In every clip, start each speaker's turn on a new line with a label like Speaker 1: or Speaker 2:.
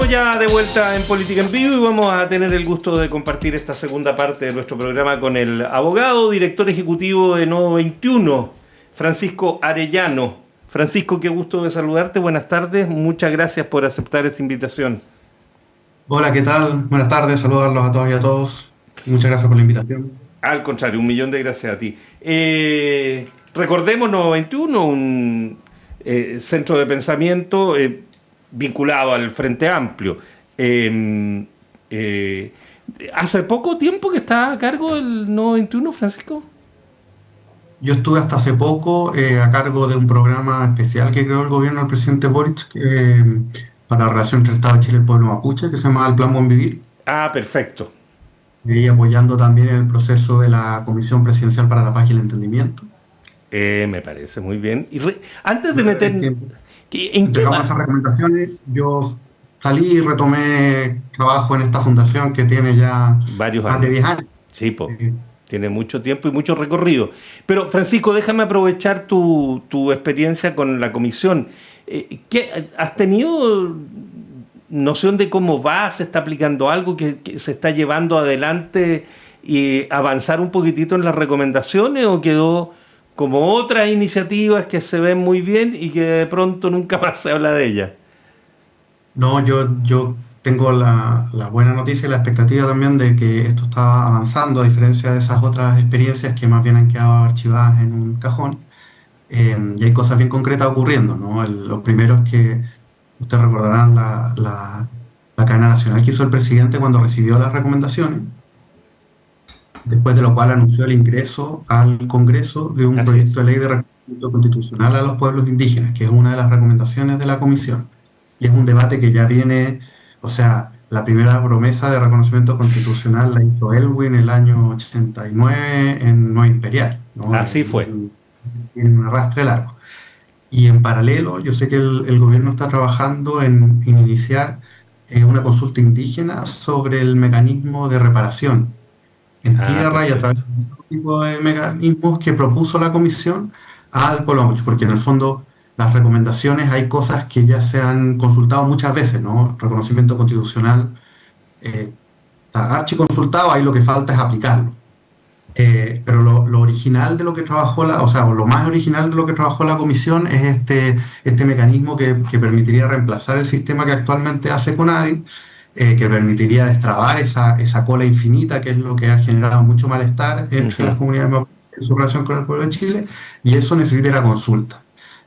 Speaker 1: Estamos ya de vuelta en Política en Vivo y vamos a tener el gusto de compartir esta segunda parte de nuestro programa con el abogado, director ejecutivo de Nodo 21, Francisco Arellano. Francisco, qué gusto de saludarte, buenas tardes, muchas gracias por aceptar esta invitación.
Speaker 2: Hola, ¿qué tal? Buenas tardes, saludarlos a todas y a todos. Muchas gracias por la invitación.
Speaker 1: Al contrario, 1.000.000 de gracias a ti. Recordemos Nodo 21, un centro de pensamiento vinculado al Frente Amplio. ¿Hace poco tiempo que está a cargo del Nodo 21, Francisco?
Speaker 2: Yo estuve hasta hace poco a cargo de un programa especial que creó el gobierno del presidente Boric para la relación entre el Estado de Chile y el pueblo mapuche, que se llama el Plan Buen Vivir.
Speaker 1: Ah, perfecto.
Speaker 2: Y apoyando también en el proceso de la Comisión Presidencial para la Paz y el Entendimiento.
Speaker 1: Me parece muy bien. Y antes de meter...
Speaker 2: Entregamos esas recomendaciones, yo salí y retomé trabajo en esta fundación que tiene ya
Speaker 1: varios
Speaker 2: más
Speaker 1: años.
Speaker 2: de 10 años.
Speaker 1: Sí, tiene mucho tiempo y mucho recorrido. Pero, Francisco, déjame aprovechar tu experiencia con la comisión. ¿Has tenido noción de cómo va? ¿Se está aplicando algo que se está llevando adelante y avanzar un poquitito en las recomendaciones, o quedó como otras iniciativas que se ven muy bien y que de pronto nunca más se habla de ellas?
Speaker 2: No, yo tengo la buena noticia y la expectativa también de que esto está avanzando, a diferencia de esas otras experiencias que más bien han quedado archivadas en un cajón. Y hay cosas bien concretas ocurriendo, ¿no? Lo primero es que ustedes recordarán la cadena nacional que hizo el presidente cuando recibió las recomendaciones, después de lo cual anunció el ingreso al Congreso de un proyecto de ley de reconocimiento constitucional a los pueblos indígenas, que es una de las recomendaciones de la comisión. Y es un debate que ya viene, o sea, la primera promesa de reconocimiento constitucional la hizo Elwin en el año 89 en Nueva Imperial, ¿no?
Speaker 1: Así fue.
Speaker 2: En un arrastre largo. Y en paralelo, yo sé que el gobierno está trabajando en iniciar una consulta indígena sobre el mecanismo de reparación en tierra y a través de un tipo de mecanismos que propuso la comisión al pueblo mapuche, porque en el fondo las recomendaciones, hay cosas que ya se han consultado muchas veces, ¿no? Reconocimiento constitucional está archiconsultado, ahí lo que falta es aplicarlo. Pero lo original de lo que trabajó o lo más original de lo que trabajó la comisión es este mecanismo que permitiría reemplazar el sistema que actualmente hace CONADI, que permitiría destrabar esa cola infinita, que es lo que ha generado mucho malestar entre las comunidades mapuche en su relación con el pueblo de Chile, y eso necesita la consulta.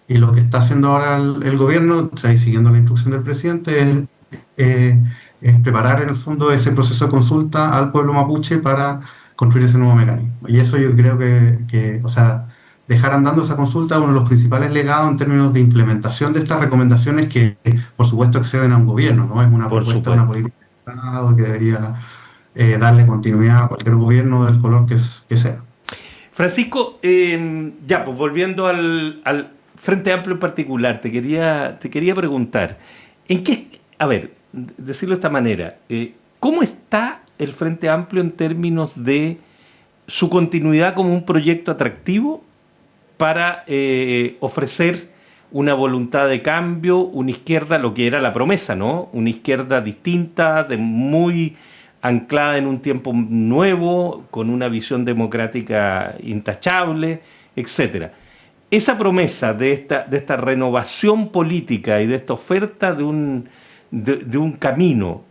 Speaker 2: Y lo que está haciendo ahora el gobierno, o sea, siguiendo la instrucción del presidente, es preparar en el fondo ese proceso de consulta al pueblo mapuche para construir ese nuevo mecanismo. Y eso yo creo que o sea, dejar andando esa consulta es uno de los principales legados en términos de implementación de estas recomendaciones que, por supuesto, exceden a un gobierno, ¿no? Es una propuesta, una política de Estado que debería darle continuidad a cualquier gobierno del color que sea.
Speaker 1: Francisco, ya, pues volviendo al Frente Amplio en particular, te quería preguntar, a ver, decirlo de esta manera, ¿cómo está el Frente Amplio en términos de su continuidad como un proyecto atractivo para ofrecer una voluntad de cambio, una izquierda, lo que era la promesa, ¿no? Una izquierda distinta, muy anclada en un tiempo nuevo, con una visión democrática intachable, etcétera? Esa promesa de esta renovación política y de esta oferta de un camino,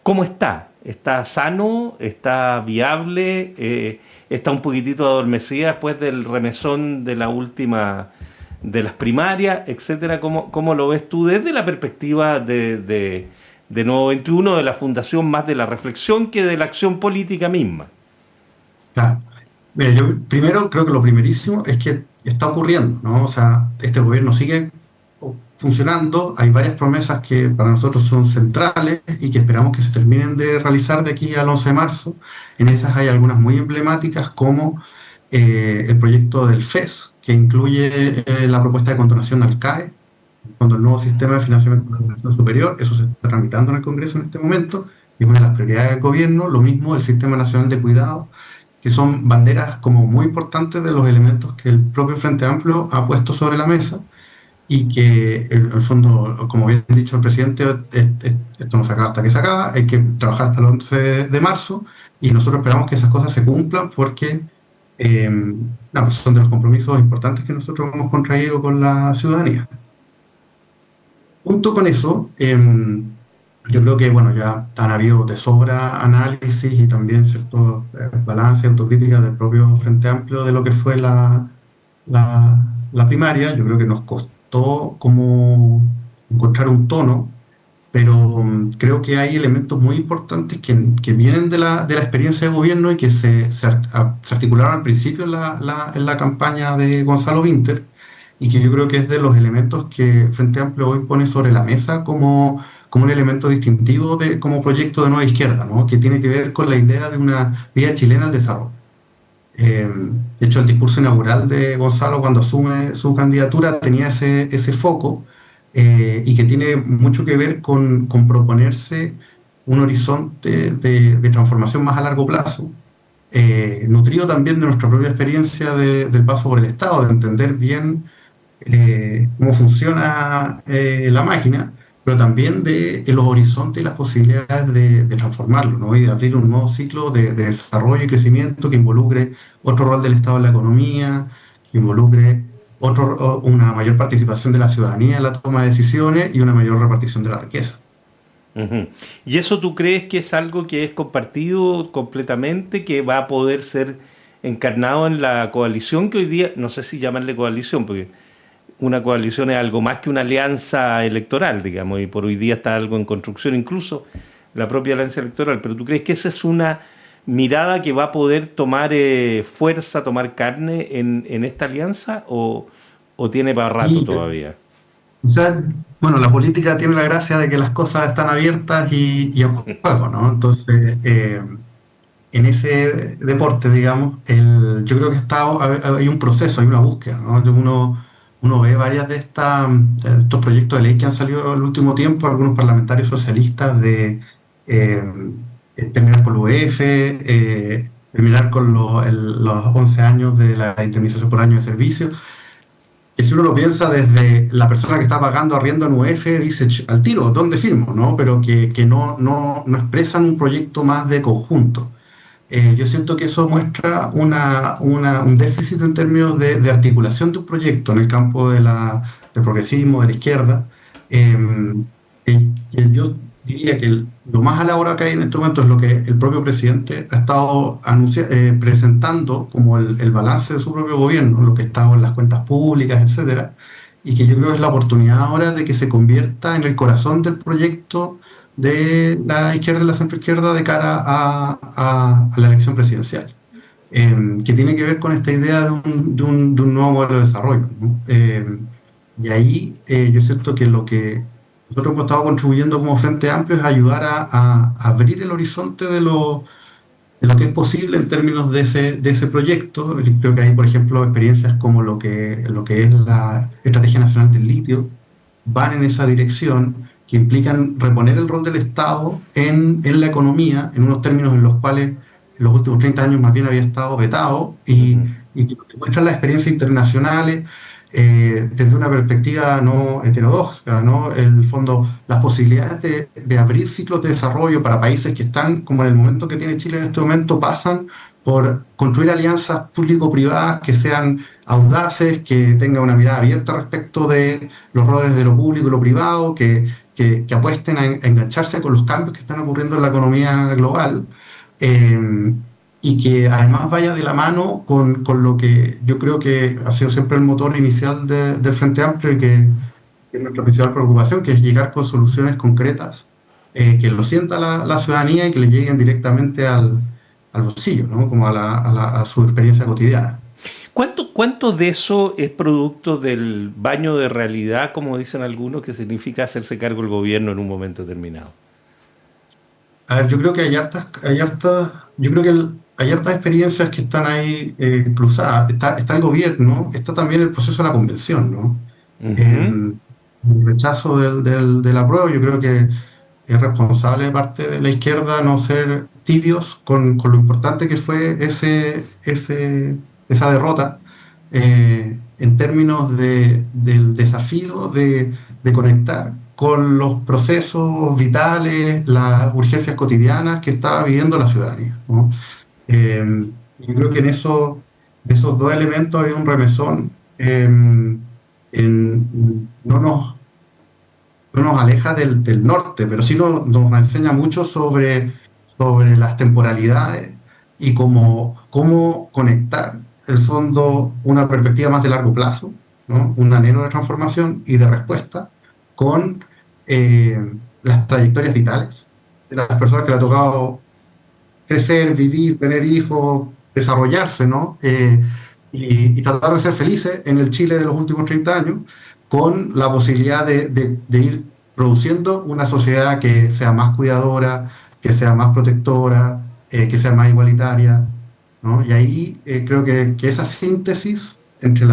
Speaker 1: ¿cómo está? ¿Está sano? ¿Está viable? ¿Está un poquitito adormecida después del remesón de las primarias, etcétera? ¿Cómo lo ves tú desde la perspectiva de Nodo 21, de la fundación, más de la reflexión que de la acción política misma?
Speaker 2: Claro. Mira, yo primero creo que lo primerísimo es que está ocurriendo, ¿no? O sea, este gobierno sigue funcionando, hay varias promesas que para nosotros son centrales y que esperamos que se terminen de realizar de aquí al 11 de marzo. En esas hay algunas muy emblemáticas, como el proyecto del FES, que incluye la propuesta de condonación del CAE, cuando el nuevo sistema de financiamiento de la educación superior. Eso se está tramitando en el Congreso en este momento, y es una de las prioridades del gobierno. Lo mismo el Sistema Nacional de Cuidado, que son banderas como muy importantes de los elementos que el propio Frente Amplio ha puesto sobre la mesa. y que en el fondo, como bien ha dicho el presidente, esto no se acaba hasta que se acaba, hay que trabajar hasta el 11 de marzo y nosotros esperamos que esas cosas se cumplan porque son de los compromisos importantes que nosotros hemos contraído con la ciudadanía. Junto con eso, yo creo que bueno, ya han habido de sobra análisis y también ciertos balances y autocríticas del propio Frente Amplio de lo que fue la primaria. Yo creo que nos costó como encontrar un tono, pero creo que hay elementos muy importantes que vienen de la experiencia de gobierno y que se articularon al principio en la campaña de Gonzalo Vinter, y que yo creo que es de los elementos que Frente Amplio hoy pone sobre la mesa como un elemento distintivo como proyecto de nueva izquierda, ¿no? Que tiene que ver con la idea de una vía chilena al desarrollo. Eh, de hecho, el discurso inaugural de Gonzalo cuando asume su candidatura tenía ese foco, y que tiene mucho que ver con proponerse un horizonte de transformación más a largo plazo, nutrido también de nuestra propia experiencia del paso por el Estado, de entender bien cómo funciona la máquina, pero también de los horizontes y las posibilidades de transformarlo, ¿no? Y de abrir un nuevo ciclo de desarrollo y crecimiento que involucre otro rol del Estado en la economía, que involucre una mayor participación de la ciudadanía en la toma de decisiones y una mayor repartición de la riqueza.
Speaker 1: Ujú. ¿Y eso tú crees que es algo que es compartido completamente, que va a poder ser encarnado en la coalición que hoy día, no sé si llamarle coalición, porque una coalición es algo más que una alianza electoral, digamos, y por hoy día está algo en construcción, incluso la propia alianza electoral, pero tú crees que esa es una mirada que va a poder tomar fuerza, tomar carne en esta alianza o tiene para rato
Speaker 2: Y,
Speaker 1: todavía?
Speaker 2: o sea, bueno, la política tiene la gracia de que las cosas están abiertas y en juego, ¿no? Entonces, en ese deporte, digamos, yo creo que hay un proceso, hay una búsqueda, ¿no? Uno ve varias de estos proyectos de ley que han salido en el último tiempo, algunos parlamentarios socialistas de eh, terminar con la UEF, terminar con los 11 años de la indemnización por año de servicio. Que si uno lo piensa desde la persona que está pagando arriendo en UEF, dice al tiro, ¿dónde firmo? ¿No? Pero que no expresan un proyecto más de conjunto. Yo siento que eso muestra un déficit en términos de articulación de un proyecto en el campo del progresismo, de la izquierda. Eh, que yo diría que lo más a la hora que hay en este momento es lo que el propio presidente ha estado presentando como el balance de su propio gobierno, lo que está en las cuentas públicas, etcétera, y que yo creo que es la oportunidad ahora de que se convierta en el corazón del proyecto de la izquierda y la centroizquierda de cara a la elección presidencial, que tiene que ver con esta idea de un nuevo modelo de desarrollo, ¿no? Y ahí yo siento que lo que nosotros hemos estado contribuyendo como Frente Amplio es ayudar a abrir el horizonte de lo que es posible en términos de ese proyecto. Yo creo que hay, por ejemplo, experiencias como lo que es la Estrategia Nacional del Litio, van en esa dirección, que implican reponer el rol del Estado en la economía, en unos términos en los cuales en los últimos 30 años más bien había estado vetado,
Speaker 1: Ujú.
Speaker 2: y que muestran las experiencias internacionales desde una perspectiva no heterodoxa, ¿no? En el fondo, las posibilidades de abrir ciclos de desarrollo para países que están, como en el momento que tiene Chile en este momento, pasan por construir alianzas público-privadas que sean audaces, que tengan una mirada abierta respecto de los roles de lo público y lo privado, que apuesten a engancharse con los cambios que están ocurriendo en la economía global, eh, y que además vaya de la mano con lo que yo creo que ha sido siempre el motor inicial del Frente Amplio y que es nuestra principal preocupación, que es llegar con soluciones concretas, que lo sienta la ciudadanía y que le lleguen directamente al bolsillo, ¿no? Como a su experiencia cotidiana.
Speaker 1: ¿Cuánto de eso es producto del baño de realidad, como dicen algunos, que significa hacerse cargo el gobierno en un momento determinado?
Speaker 2: A ver, yo creo que yo creo que hay hartas experiencias que están ahí cruzadas. Está el gobierno, está también el proceso de la convención, ¿no?
Speaker 1: Ujú.
Speaker 2: El rechazo del apruebo, yo creo que es responsable de parte de la izquierda no ser tibios con lo importante que fue esa derrota. en términos del desafío de conectar con los procesos vitales, las urgencias cotidianas que estaba viviendo la ciudadanía, ¿no? Yo creo que en esos dos elementos hay un remesón. No nos aleja del norte, pero sí nos enseña mucho sobre las temporalidades y cómo conectar, el fondo, una perspectiva más de largo plazo, ¿no? Un anhelo de transformación y de respuesta con las trayectorias vitales de las personas que le ha tocado crecer, vivir, tener hijos, desarrollarse, ¿no? Y tratar de ser felices en el Chile de los últimos 30 años, con la posibilidad de ir produciendo una sociedad que sea más cuidadora, que sea más protectora, que sea más igualitaria, ¿no? Y ahí creo que esa síntesis entre el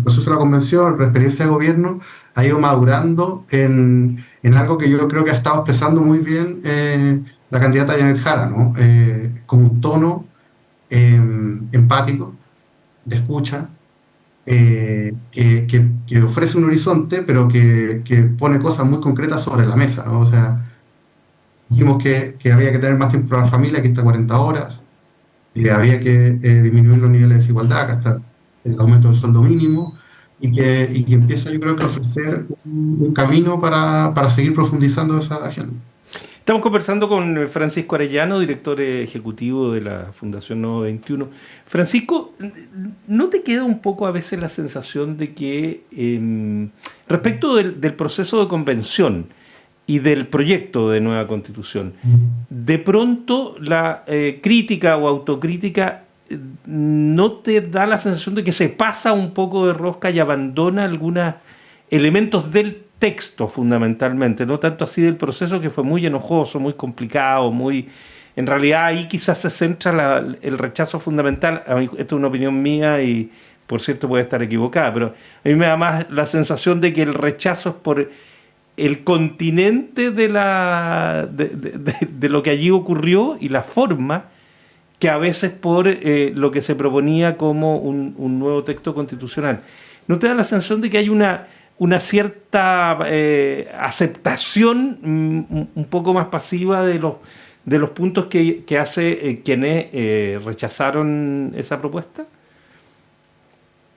Speaker 2: proceso de la convención, la experiencia de gobierno, ha ido madurando en algo que yo creo que ha estado expresando muy bien la candidata Janet Jara, ¿no? Con un tono empático, de escucha, que ofrece un horizonte, pero que pone cosas muy concretas sobre la mesa, ¿no? O sea, dijimos que había que tener más tiempo para la familia, que está 40 horas, y había que disminuir los niveles de desigualdad, que hasta el aumento del sueldo mínimo, y que empieza, yo creo, que a ofrecer un camino para seguir profundizando esa agenda.
Speaker 1: Estamos conversando con Francisco Arellano, director ejecutivo de la Fundación Nodo 21. Francisco, ¿no te queda un poco a veces la sensación de que respecto del proceso de convención y del proyecto de nueva constitución, de pronto la crítica o autocrítica no te da la sensación de que se pasa un poco de rosca y abandona algunos elementos del texto fundamentalmente, no tanto así del proceso, que fue muy enojoso, muy complicado, muy... En realidad ahí quizás se centra el rechazo fundamental. A mí, esto es una opinión mía y por cierto puede estar equivocada, pero a mí me da más la sensación de que el rechazo es por el continente de lo que allí ocurrió y la forma, que a veces por lo que se proponía como un nuevo texto constitucional. ¿No te da la sensación de que hay una cierta aceptación un poco más pasiva de los puntos que hace quienes rechazaron esa propuesta?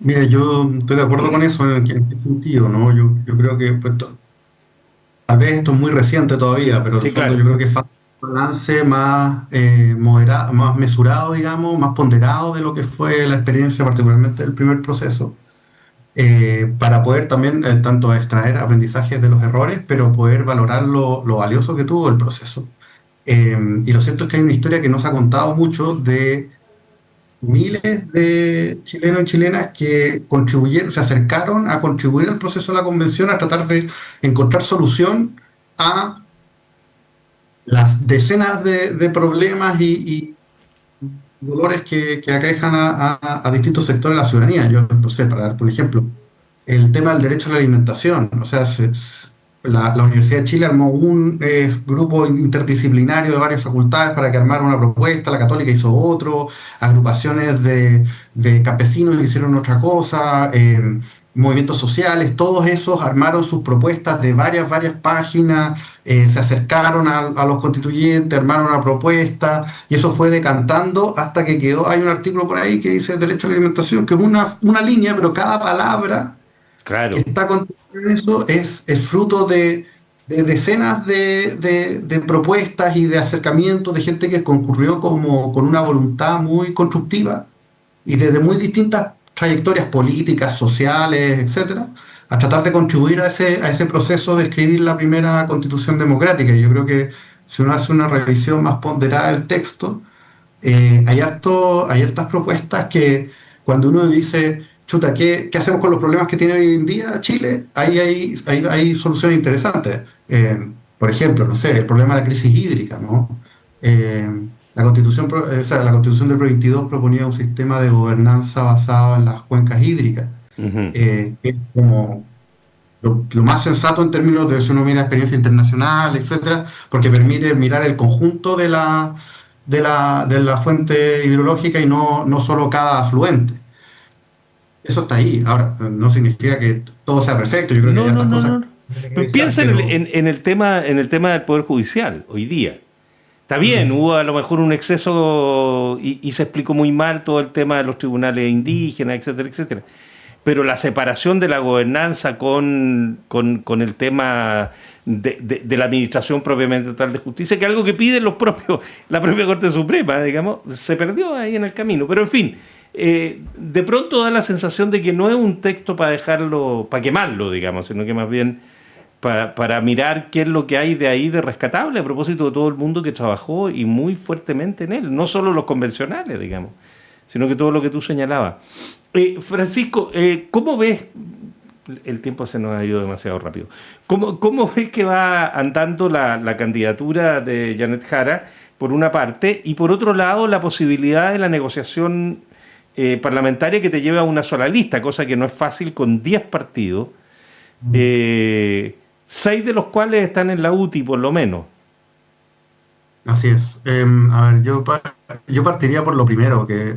Speaker 2: Mira, yo estoy de acuerdo con eso. ¿En qué sentido, no? Yo creo que, pues, tal vez esto es muy reciente todavía, pero en el
Speaker 1: Sí,
Speaker 2: fondo
Speaker 1: claro.
Speaker 2: yo creo que falta un balance más moderado, más mesurado, digamos, más ponderado de lo que fue la experiencia, particularmente del primer proceso, para poder también tanto extraer aprendizajes de los errores, pero poder valorar lo valioso que tuvo el proceso. Y lo cierto es que hay una historia que no se ha contado mucho de miles de chilenos y chilenas que contribuyeron, se acercaron a contribuir al proceso de la convención, a tratar de encontrar solución a las decenas de problemas y dolores que aquejan a distintos sectores de la ciudadanía. Yo no sé, para darte un ejemplo, el tema del derecho a la alimentación. O sea, la Universidad de Chile armó un grupo interdisciplinario de varias facultades para que armara una propuesta, la Católica hizo otro, agrupaciones de campesinos hicieron otra cosa, movimientos sociales, todos esos armaron sus propuestas de varias páginas, se acercaron a los constituyentes, armaron una propuesta, y eso fue decantando hasta que quedó. Hay un artículo por ahí que dice derecho a la alimentación, que es una línea, pero cada palabra que
Speaker 1: Claro.
Speaker 2: está contenida en eso es fruto de decenas de propuestas y de acercamientos de gente que concurrió con una voluntad muy constructiva y desde muy distintas trayectorias políticas, sociales, etcétera, a tratar de contribuir a ese proceso de escribir la primera constitución democrática. Y yo creo que si uno hace una revisión más ponderada del texto, hay hartas propuestas que cuando uno dice, chuta, ¿qué hacemos con los problemas que tiene hoy en día Chile? Ahí hay soluciones interesantes. Por ejemplo, no sé, el problema de la crisis hídrica, ¿no? La Constitución del 22 proponía un sistema de gobernanza basado en las cuencas hídricas,
Speaker 1: Ujú.
Speaker 2: que es como lo más sensato en términos de si uno mira experiencia internacional, etcétera, porque permite mirar el conjunto de la fuente hidrológica y no solo cada afluente. eso está ahí. Ahora, no significa que todo sea perfecto. Yo creo que hay
Speaker 1: No, no,
Speaker 2: hartas
Speaker 1: no,
Speaker 2: cosas
Speaker 1: no.
Speaker 2: que hay que revisar,
Speaker 1: Piensa
Speaker 2: pero
Speaker 1: en el tema del Poder Judicial hoy día. Está bien, hubo a lo mejor un exceso y se explicó muy mal todo el tema de los tribunales indígenas, etcétera, etcétera. Pero la separación de la gobernanza con el tema de la administración propiamente tal de justicia, que es algo que pide la propia Corte Suprema, digamos, se perdió ahí en el camino. Pero en fin, de pronto da la sensación de que no es un texto para dejarlo, para quemarlo, digamos, sino que más bien para mirar qué es lo que hay de ahí de rescatable a propósito de todo el mundo que trabajó y muy fuertemente en él, no solo los convencionales, digamos, sino que todo lo que tú señalabas. Francisco, ¿cómo ves? El tiempo se nos ha ido demasiado rápido. ¿Cómo ves que va andando la candidatura de Janet Jara, por una parte, y por otro lado, la posibilidad de la negociación parlamentaria que te lleve a una sola lista, cosa que no es fácil con 10 partidos, 6 de los cuales están en la UTI, por lo menos?
Speaker 2: así es. A ver, yo partiría por lo primero, que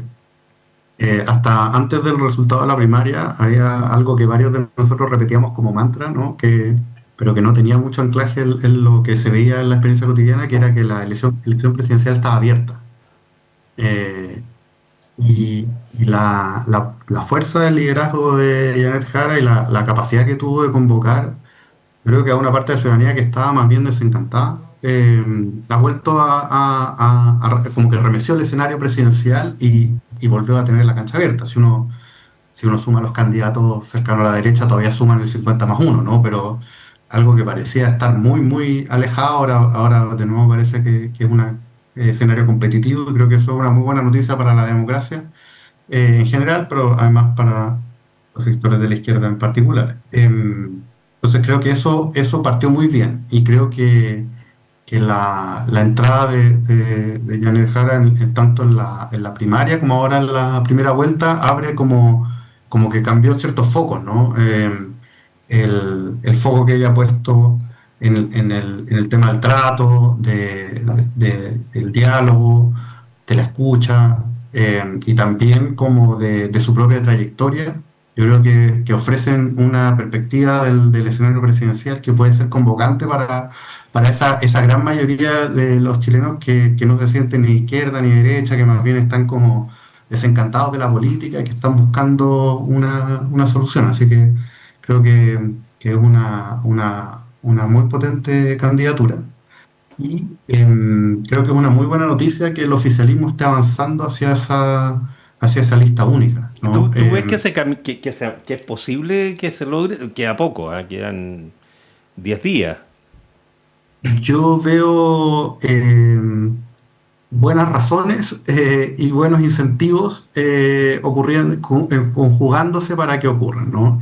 Speaker 2: hasta antes del resultado de la primaria había algo que varios de nosotros repetíamos como mantra, ¿no? Pero que no tenía mucho anclaje en lo que se veía en la experiencia cotidiana, que era que la elección presidencial estaba abierta. Eh, y la fuerza del liderazgo de Janet Jara y la capacidad que tuvo de convocar, creo que a una parte de la ciudadanía que estaba más bien desencantada, ha vuelto como que remeció el escenario presidencial y volvió a tener la cancha abierta. Si uno suma los candidatos cercanos a la derecha, todavía suman el 50 más uno, ¿no? Pero algo que parecía estar muy, muy alejado, ahora de nuevo parece que es un escenario competitivo, y creo que eso es una muy buena noticia para la democracia en general, pero además para los sectores de la izquierda en particular. Entonces creo que eso partió muy bien, y creo que la entrada de Janet Jara tanto en la primaria como ahora en la primera vuelta abre como que cambió ciertos focos, ¿no? El foco que ella ha puesto en el tema del trato, del diálogo, de la escucha, y también como de su propia trayectoria. Yo creo que ofrecen una perspectiva del escenario presidencial que puede ser convocante para esa gran mayoría de los chilenos que no se sienten ni izquierda ni derecha, que más bien están como desencantados de la política y que están buscando una solución. Así que creo que es una muy potente candidatura. Y creo que es una muy buena noticia que el oficialismo esté avanzando hacia esa lista única, ¿no?
Speaker 1: ¿Tú ves que es posible que se logre? Queda poco, ¿eh? Quedan 10 días.
Speaker 2: Yo veo buenas razones y buenos incentivos conjugándose para que ocurran, ¿no?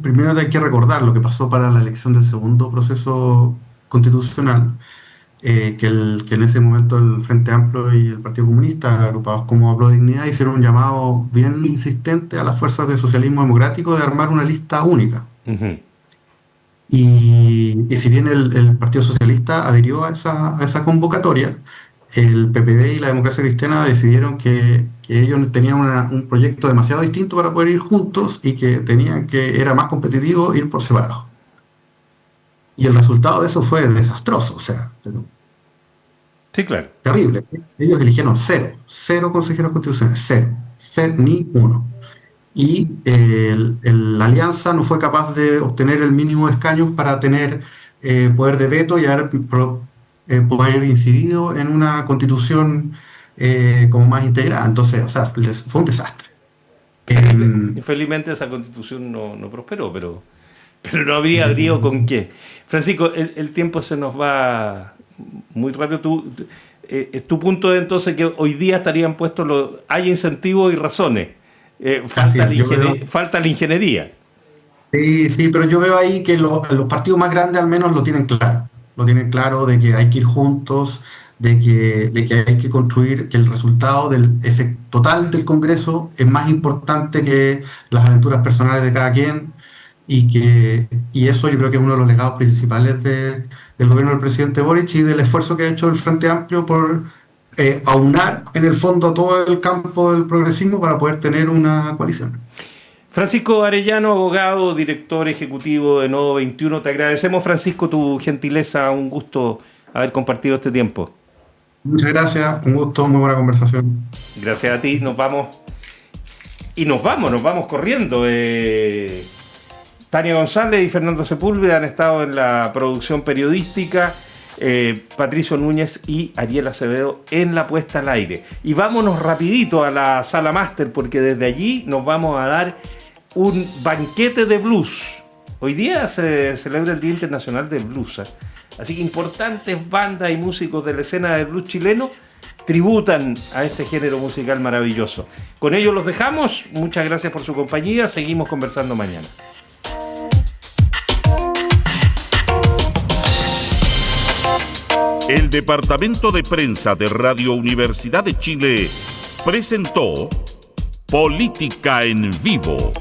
Speaker 2: Primero hay que recordar lo que pasó para la elección del segundo proceso constitucional, que en ese momento el Frente Amplio y el Partido Comunista, agrupados como Apro Dignidad, hicieron un llamado bien insistente a las fuerzas de socialismo democrático de armar una lista única.
Speaker 1: Ujú.
Speaker 2: Y si bien el Partido Socialista adhirió a esa convocatoria, el PPD y la Democracia Cristiana decidieron que ellos tenían un proyecto demasiado distinto para poder ir juntos, y que era más competitivo ir por separado. Y el resultado de eso fue desastroso, o sea, pero
Speaker 1: Sí, claro.
Speaker 2: terrible. Ellos eligieron cero consejeros constitucionales, cero, ni uno. Y la alianza no fue capaz de obtener el mínimo de escaños para tener poder de veto y poder incidido en una constitución como más integrada. Entonces, o sea, fue un desastre.
Speaker 1: Infelizmente esa constitución no prosperó, pero no habría
Speaker 2: Desde-
Speaker 1: lío con qué. Francisco, el tiempo se nos va muy rápido. Es tu punto de entonces que hoy día estarían puestos hay incentivos y razones.
Speaker 2: Así es, yo veo.
Speaker 1: Falta la ingeniería.
Speaker 2: Sí, sí, pero yo veo ahí que los partidos más grandes al menos lo tienen claro. Lo tienen claro de que hay que ir juntos, de que hay que construir, que el resultado del efecto total del Congreso es más importante que las aventuras personales de cada quien, y eso yo creo que es uno de los legados principales del gobierno del presidente Boric y del esfuerzo que ha hecho el Frente Amplio aunar en el fondo todo el campo del progresismo para poder tener una coalición.
Speaker 1: Francisco Arellano, abogado, director ejecutivo de Nodo 21. Te agradecemos, Francisco, tu gentileza. Un gusto haber compartido este tiempo.
Speaker 2: Muchas gracias, un gusto, muy buena conversación.
Speaker 1: Gracias a ti, nos vamos. Y nos vamos corriendo. Tania González y Fernando Sepúlveda han estado en la producción periodística. Patricio Núñez y Ariel Acevedo en la puesta al aire. Y vámonos rapidito a la sala máster, porque desde allí nos vamos a dar un banquete de blues. Hoy día se celebra el Día Internacional del Blues, así que importantes bandas y músicos de la escena del blues chileno tributan a este género musical maravilloso. Con ello los dejamos. Muchas gracias por su compañía. Seguimos conversando mañana.
Speaker 3: El Departamento de Prensa de Radio Universidad de Chile presentó Política en Vivo.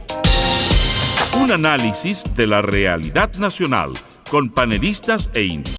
Speaker 3: Un análisis de la realidad nacional con panelistas e invitados.